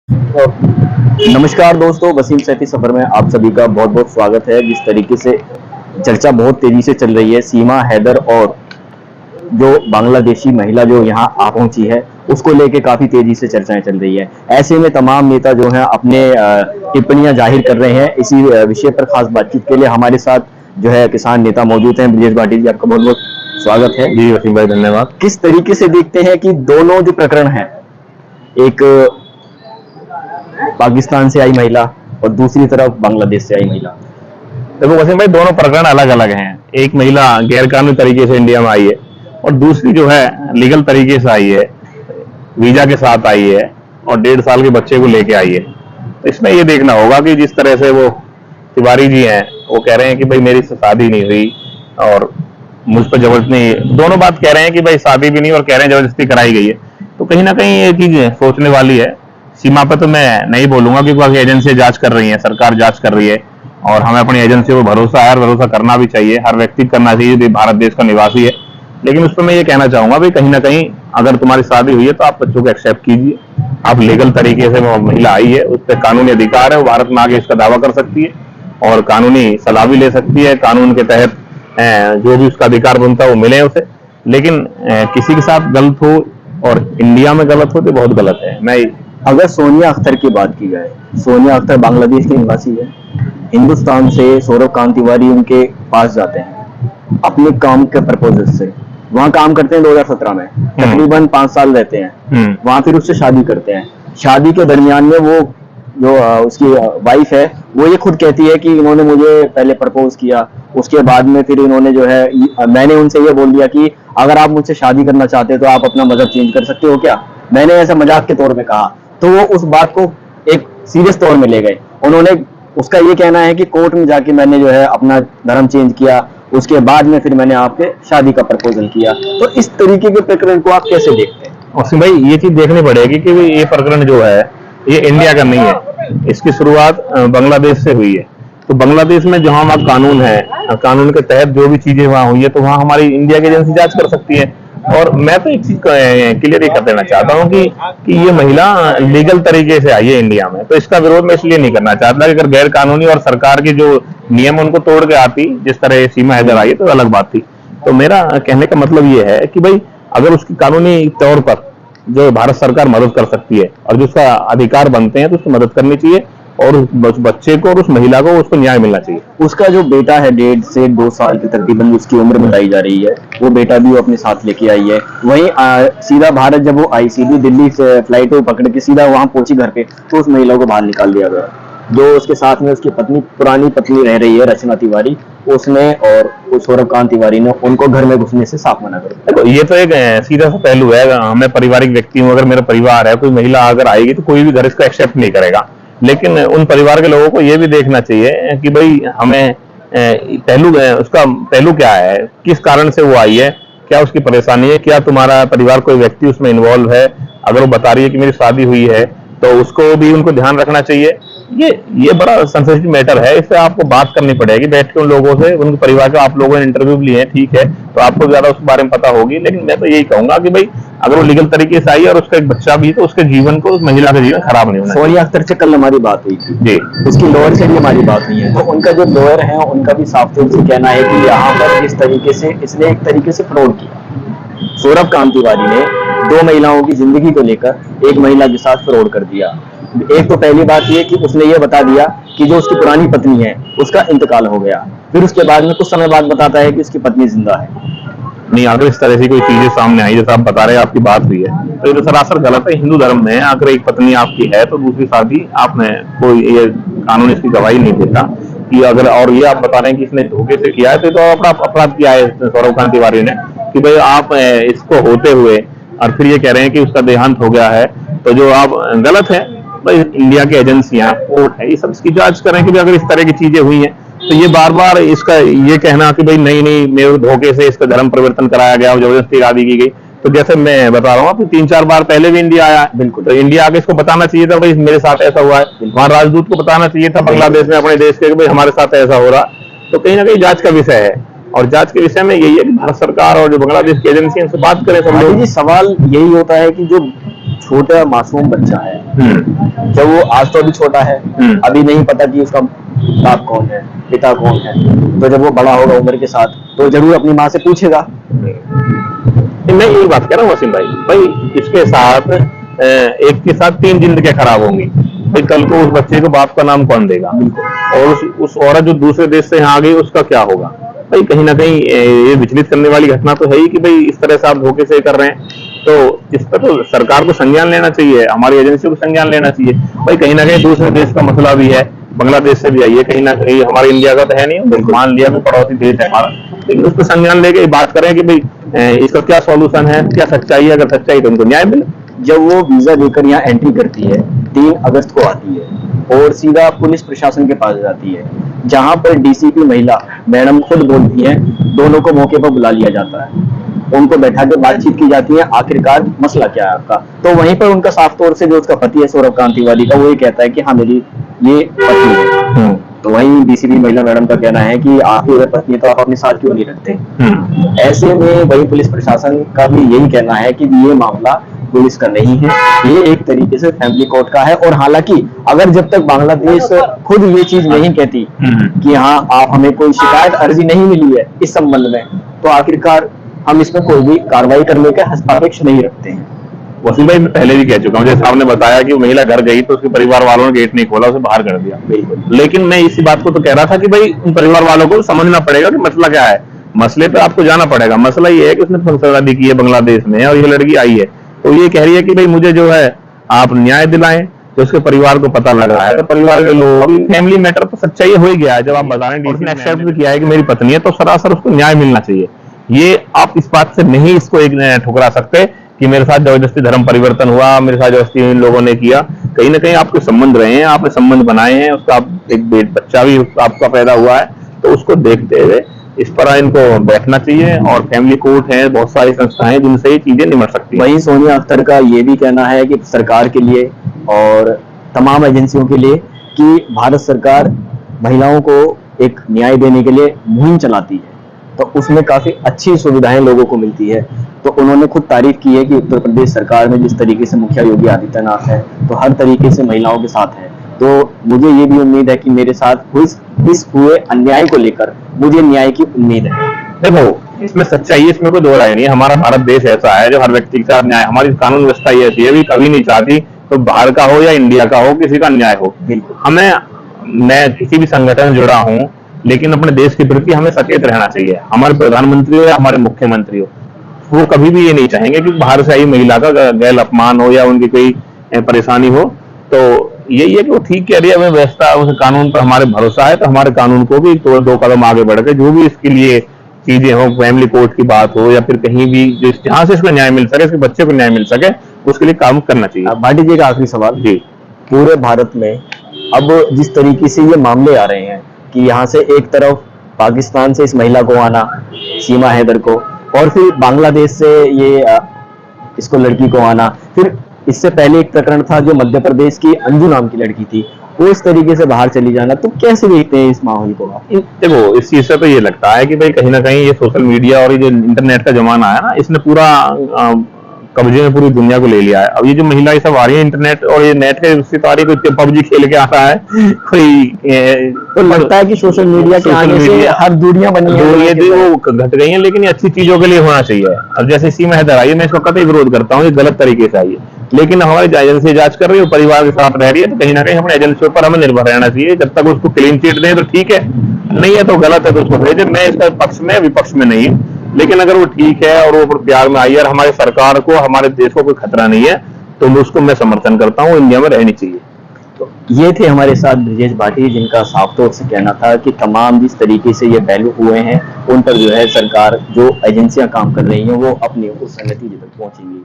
नमस्कार दोस्तों, वसीम सैफी सफर में आप सभी का बहुत बहुत स्वागत है। जिस तरीके से चर्चा बहुत तेजी से चल रही है, सीमा हैदर और जो बांग्लादेशी महिला जो यहाँ आ पहुंची है, उसको लेके काफी तेजी से चर्चाएं चल रही है। ऐसे में तमाम नेता जो हैं अपने टिप्पणियां जाहिर कर रहे हैं। इसी विषय पर खास बातचीत के लिए हमारे साथ जो है किसान नेता मौजूद हैं। ब्रजेश भाटी जी, आपका बहुत बहुत स्वागत है। जी वसीम भाई, धन्यवाद। किस तरीके से देखते हैं कि दोनों जो प्रकरण है, एक पाकिस्तान से आई महिला और दूसरी तरफ बांग्लादेश से आई महिला? देखो वसीम भाई, दोनों प्रकरण अलग अलग हैं। एक महिला गैर कानूनी तरीके से इंडिया में आई है और दूसरी जो है लीगल तरीके से आई है, वीजा के साथ आई है और 1.5 साल के बच्चे को लेके आई है। तो इसमें ये देखना होगा कि जिस तरह से वो तिवारी जी हैं, वो कह रहे हैं कि भाई मेरी से शादी नहीं हुई और मुझ पर जबरदस्ती, दोनों बात कह रहे हैं कि भाई शादी भी नहीं और कह रहे हैं जबरदस्ती कराई गई है। तो कहीं ना कहीं ये चीज सोचने वाली है। सीमा पर तो मैं नहीं बोलूंगा क्योंकि एजेंसियां जांच कर रही हैं, सरकार जांच कर रही है और हमें अपनी एजेंसियों पर भरोसा है और भरोसा करना भी चाहिए, हर व्यक्ति करना चाहिए जो भारत देश का निवासी है। लेकिन उस पर मैं ये कहना चाहूंगा भाई, कहीं ना कहीं अगर तुम्हारी शादी हुई है तो आप बच्चों को एक्सेप्ट कीजिए। आप लीगल तरीके से, वो महिला आई है, उस पर कानूनी अधिकार है, वो भारत में आगे इसका दावा कर सकती है और कानूनी सलाह भी ले सकती है। कानून के तहत जो भी उसका अधिकार बनता है वो मिले उसे। लेकिन किसी के साथ गलत हो और इंडिया में गलत हो तो बहुत गलत है। मैं अगर सोनिया अख्तर की बात की जाए, सोनिया अख्तर बांग्लादेश की निवासी है। हिंदुस्तान से सौरभ कांत तिवारी उनके पास जाते हैं अपने काम के प्रपोजल से। वहां काम करते हैं 2017 में, तकरीबन 5 साल रहते हैं वहां। फिर उससे शादी करते हैं। शादी के दरमियान में वो जो उसकी वाइफ है, वो ये खुद कहती है कि इन्होंने मुझे पहले प्रपोज किया, उसके बाद में फिर इन्होंने जो है, मैंने उनसे ये बोल दिया कि अगर आप मुझसे शादी करना चाहते हो तो आप अपना मजहब चेंज कर सकते हो क्या। मैंने ऐसा मजाक के तौर पे कहा, तो वो उस बात को एक सीरियस तौर में ले गए। उन्होंने, उसका ये कहना है कि कोर्ट में जाके मैंने जो है अपना धर्म चेंज किया, उसके बाद में फिर मैंने आपके शादी का प्रपोजल किया। तो इस तरीके के प्रकरण को आप कैसे देखते हैं? वसीम भाई, ये चीज देखनी पड़ेगी कि ये प्रकरण जो है ये इंडिया का नहीं है। इसकी शुरुआत बांग्लादेश से हुई है। तो बांग्लादेश में जहां वहाँ कानून है, कानून के तहत जो भी चीजें वहां हुई है तो वहां हमारी इंडिया की एजेंसी जांच कर सकती है। और मैं तो एक चीज क्लियर ही कर देना चाहता हूँ कि ये महिला लीगल तरीके से आई है इंडिया में, तो इसका विरोध मैं इसलिए नहीं करना चाहता कि अगर गैर कानूनी और सरकार के जो नियम उनको तोड़ के आती, जिस तरह सीमा हैदर आई है, तो अलग बात थी। तो मेरा कहने का मतलब ये है कि भाई अगर उसकी कानूनी तौर पर जो भारत सरकार मदद कर सकती है और जो उसका अधिकार बनते हैं तो उसको मदद करनी चाहिए और उस बच्चे को और उस महिला को उसको न्याय मिलना चाहिए। उसका जो बेटा है, 1.5 से 2 साल की तकरीबन उसकी उम्र बताई जा रही है, वो बेटा भी वो अपने साथ लेके आई है। वहीं सीधा भारत जब वो आई, सीधी दिल्ली से फ्लाइट वो पकड़ के सीधा वहां पहुंची घर पे, तो उस महिला को बाहर निकाल दिया गया। जो उसके साथ में उसकी पत्नी, पुरानी पत्नी रह रही है, रचना तिवारी, उसने और सौरभ कांत तिवारी ने उनको घर में घुसने से साफ मना कर दिया। देखो, ये तो एक सीधा सा पहलू है। मैं पारिवारिक व्यक्ति हूँ, अगर मेरा परिवार है, कोई महिला अगर आएगी तो कोई भी घर इसको एक्सेप्ट नहीं करेगा। लेकिन उन परिवार के लोगों को ये भी देखना चाहिए कि भाई हमें उसका पहलू क्या है, किस कारण से वो आई है, क्या उसकी परेशानी है, क्या तुम्हारा परिवार कोई व्यक्ति उसमें इन्वॉल्व है। अगर वो बता रही है कि मेरी शादी हुई है तो उसको भी उनको ध्यान रखना चाहिए। ये बड़ा सेंसिटिव मैटर है, इससे आपको बात करनी पड़ेगी बैठ के उन लोगों से, उनके परिवार का। आप लोगों ने इंटरव्यू लिए हैं, ठीक है, तो आपको ज्यादा उसके बारे में पता होगी। लेकिन मैं तो यही कहूंगा कि भाई अगर वो लीगल तरीके से आई है और उसका एक बच्चा भी, तो उसके जीवन को, उस महिला का जीवन खराब नहीं होना। सोनिया अख्तर से कल हमारी बात हुई थी जी, उसकी लॉयर से भी हमारी बात हुई है, तो उनका जो लॉयर है उनका भी साफ तौर से कहना है कि यहाँ पर जिस तरीके से इसने एक तरीके से फ्रॉड किया। सौरभ कांत तिवारी ने 2 महिलाओं की जिंदगी को लेकर एक महिला के साथ फ्रॉड कर दिया। एक तो पहली बात ये कि उसने ये बता दिया कि जो उसकी पुरानी पत्नी है उसका इंतकाल हो गया, फिर उसके बाद में कुछ समय बाद बताता है कि उसकी पत्नी जिंदा है। नहीं, अगर इस तरह से कोई चीजें सामने आई जैसे आप बता रहे हैं, आपकी बात हुई है, तो ये तो सरासर गलत है। हिंदू धर्म में अगर एक पत्नी आपकी है तो दूसरी शादी आपने, कोई ये कानून इसकी गवाही नहीं देता कि अगर, और ये आप बता रहे हैं कि इसने धोखे से किया है, तो अपना अपराध किया है सौरभ कांत तिवारी ने कि भाई आप इसको होते हुए और फिर ये कह रहे हैं कि उसका देहांत हो गया है, तो जो आप गलत है। भाई इंडिया की एजेंसियां, कोर्ट है, ये सब इसकी जांच करें कि अगर इस तरह की चीजें हुई हैं तो ये बार बार इसका ये कहना कि भाई नहीं नहीं मेरे धोखे से इसका धर्म परिवर्तन कराया गया और जबरदस्ती शादी की गई। तो जैसे मैं बता रहा हूँ, 3-4 बार पहले भी इंडिया आया, बिल्कुल, तो इंडिया आके इसको बताना चाहिए था भाई मेरे साथ ऐसा हुआ है। वहां राजदूत को बताना चाहिए था बांग्लादेश में अपने देश के, भाई हमारे साथ ऐसा हो रहा। तो कहीं ना कहीं जांच का विषय है और जांच के विषय में यही है कि भारत सरकार और जो बांग्लादेश की एजेंसी, इनसे बात करें सब लोग। सवाल यही होता है कि जो छोटा मासूम बच्चा है, जब वो आज तो अभी छोटा है, अभी नहीं पता कि उसका बाप कौन है, पिता कौन है, तो जब वो बड़ा होगा उम्र के साथ तो जरूर अपनी माँ से पूछेगा। मैं यही बात कर रहा हूँ वसीम भाई, इसके साथ एक के साथ 3 जिंदगियां खराब होंगी भाई। कल को उस बच्चे को बाप का नाम कौन देगा, और उस औरत जो दूसरे देश से यहाँ आ गई उसका क्या होगा भाई। कहीं ना कहीं ये विचलित करने वाली घटना तो है ही कि भाई इस तरह से आप धोखे से कर रहे हैं, तो इस पर तो सरकार को संज्ञान लेना चाहिए, हमारी एजेंसी को संज्ञान लेना चाहिए भाई। कहीं ना कहीं दूसरे देश का मसला भी है, बांग्लादेश से भी आई है, कहीं ना कहीं हमारे इंडिया का तो है नहीं, मान लिया कि पड़ोसी देश है हमारा, लेकिन उसको संज्ञान लेके बात करें कि भाई इसका क्या सॉल्यूशन है, क्या सच्चाई है, अगर सच्चाई तो उनको न्याय मिले। जब वो वीजा लेकर यहाँ एंट्री करती है 3 अगस्त को आती है और सीधा पुलिस प्रशासन के पास जाती है, जहां पर डीसीपी महिला मैडम खुद बोलती है, दोनों को मौके पर बुला लिया जाता है, उनको बैठा के बातचीत की जाती है, आखिरकार मसला क्या है आपका। तो वहीं पर उनका साफ तौर से जो उसका पति है सौरभ कांतिवारी का, वो ये कहता है कि हाँ मेरी ये पत्नी है। तो वहीं डीसीपी महिला मैडम का कहना है कि आपकी अगर पत्नी तो आप अपने साथ क्यों नहीं रखते। ऐसे में वही पुलिस प्रशासन का भी यही कहना है कि ये मामला पुलिस का नहीं है, ये एक तरीके से फैमिली कोर्ट का है। और हालांकि अगर जब तक बांग्लादेश खुद ये चीज नहीं कहती कि हाँ आप हमें कोई शिकायत अर्जी नहीं मिली है इस संबंध में, तो आखिरकार हम इसमें कोई भी कार्रवाई करने का हस्ताक्षर नहीं रखते हैं। वसीम भाई मैं पहले भी कह चुका हूँ, जैसे आपने बताया कि महिला घर गई तो उसके परिवार वालों ने गेट नहीं खोला, उसे बाहर कर दिया। बिल्कुल। लेकिन मैं इसी बात को तो कह रहा था कि भाई उन परिवार वालों को समझना पड़ेगा कि मसला क्या है, मसले पे आपको जाना पड़ेगा। मसला ये है कि उसने शादी की है बांग्लादेश में और ये लड़की आई है, तो ये कह रही है कि भाई मुझे जो है आप न्याय दिलाएं। तो उसके परिवार को पता लग रहा है, तो परिवार के लोग, फैमिली मैटर तो सच्चाई हो ही गया है। जब आप बता रहे हैं उसने एक्सेप्ट भी किया है कि मेरी पत्नी है, तो सरासर उसको न्याय मिलना चाहिए। ये आप इस बात से नहीं इसको एक ठुकरा सकते कि मेरे साथ जबरदस्ती धर्म परिवर्तन हुआ, मेरे साथ जबरदस्ती इन लोगों ने किया। कहीं ना कहीं आपके संबंध रहे हैं, आपने संबंध बनाए हैं, उसका एक बच्चा भी आपका पैदा हुआ है, तो उसको देखते हुए इस पर इनको बैठना चाहिए। और फैमिली कोर्ट है, बहुत सारी संस्थाएं जिनसे ये चीजें निमट सकती हैं। वहीं सोनिया अख्तर का ये भी कहना है कि सरकार के लिए और तमाम एजेंसियों के लिए कि भारत सरकार महिलाओं को एक न्याय देने के लिए मुहिम चलाती है, तो उसमें काफी अच्छी सुविधाएं लोगों को मिलती है। तो उन्होंने खुद तारीफ की है कि उत्तर प्रदेश सरकार में जिस तरीके से मुखिया योगी आदित्यनाथ है, तो हर तरीके से महिलाओं के साथ है। तो मुझे ये भी उम्मीद है कि मेरे साथ इस हुए अन्याय को लेकर मुझे न्याय की उम्मीद है। देखो इसमें सच्चाई है, इसमें कोई दो राय नहीं है। हमारा भारत देश ऐसा है जो हर व्यक्ति के साथ न्याय, हमारी कानून व्यवस्था ही ऐसी है, भी कभी नहीं चाहती तो बाहर का हो या इंडिया का हो किसी का न्याय हो। हमें, मैं किसी भी संगठन से जुड़ा हूँ, लेकिन अपने देश के प्रति हमें सचेत रहना चाहिए। हमारे प्रधानमंत्री हो या हमारे मुख्यमंत्री हो, वो कभी भी ये नहीं चाहेंगे कि बाहर से आई महिला का गैर अपमान हो या उनकी कोई परेशानी हो। तो यही है कि वो ठीक कह रही है, हमें व्यवस्था उस कानून पर हमारे भरोसा है, तो हमारे कानून को भी तो 2 कदम आगे बढ़ के जो भी इसके लिए चीजें हो, फैमिली कोर्ट की बात हो या फिर कहीं भी जो जहां से इसको न्याय मिल सके, इसके बच्चे को न्याय मिल सके, उसके लिए काम करना चाहिए। भाटी जी का आखिरी सवाल जी, पूरे भारत में अब जिस तरीके से ये मामले आ रहे हैं कि यहाँ से एक तरफ पाकिस्तान से इस महिला को आना, सीमा हैदर को, और फिर बांग्लादेश से ये इसको लड़की को आना, फिर इससे पहले एक प्रकरण था जो मध्य प्रदेश की अंजू नाम की लड़की थी, वो इस तरीके से बाहर चली जाना, तो कैसे देखते हैं इस माहौल को आप? देखो इस चीज से तो ये लगता है कि भाई कहीं ना कहीं ये सोशल मीडिया और ये जो इंटरनेट का जमाना है ना, इसने पूरा कब्जे में पूरी दुनिया को ले लिया है। अब ये जो महिला ये सब आ रही है इंटरनेट और ये नेट के उससे तो आ रही है, कोई पबजी खेल के आ रहा है, कोई तो लगता है कि सोशल मीडिया के आने से हर दूरियां बनी है, वो घट गई हैं, लेकिन ये अच्छी चीजों के लिए होना चाहिए। अब जैसे सीमा हैदर आई है, मैं इसको कतई विरोध करता हूँ, ये गलत तरीके से आई है, लेकिन हमारी एजेंसी जांच कर रही है, परिवार के साथ रह रही है, तो कहीं ना कहीं अपने एजेंसियों पर हमें निर्भर रहना चाहिए। जब तक उसको क्लीन चिट दें तो ठीक है, नहीं है तो गलत है तो उसको भेजें। मैं इसका पक्ष में विपक्ष में नहीं, लेकिन अगर वो ठीक है और वो प्यार में आई है और हमारी सरकार को, हमारे देश को कोई खतरा नहीं है, तो उसको मैं समर्थन करता हूँ, इंडिया में रहनी चाहिए। तो ये थे हमारे साथ ब्रजेश भाटी, जिनका साफ तौर से कहना था कि तमाम जिस तरीके से ये पहलू हुए हैं उन पर जो है सरकार, जो एजेंसियां काम कर रही हैं, वो अपनी उस नतीजे तक पहुंचेंगी।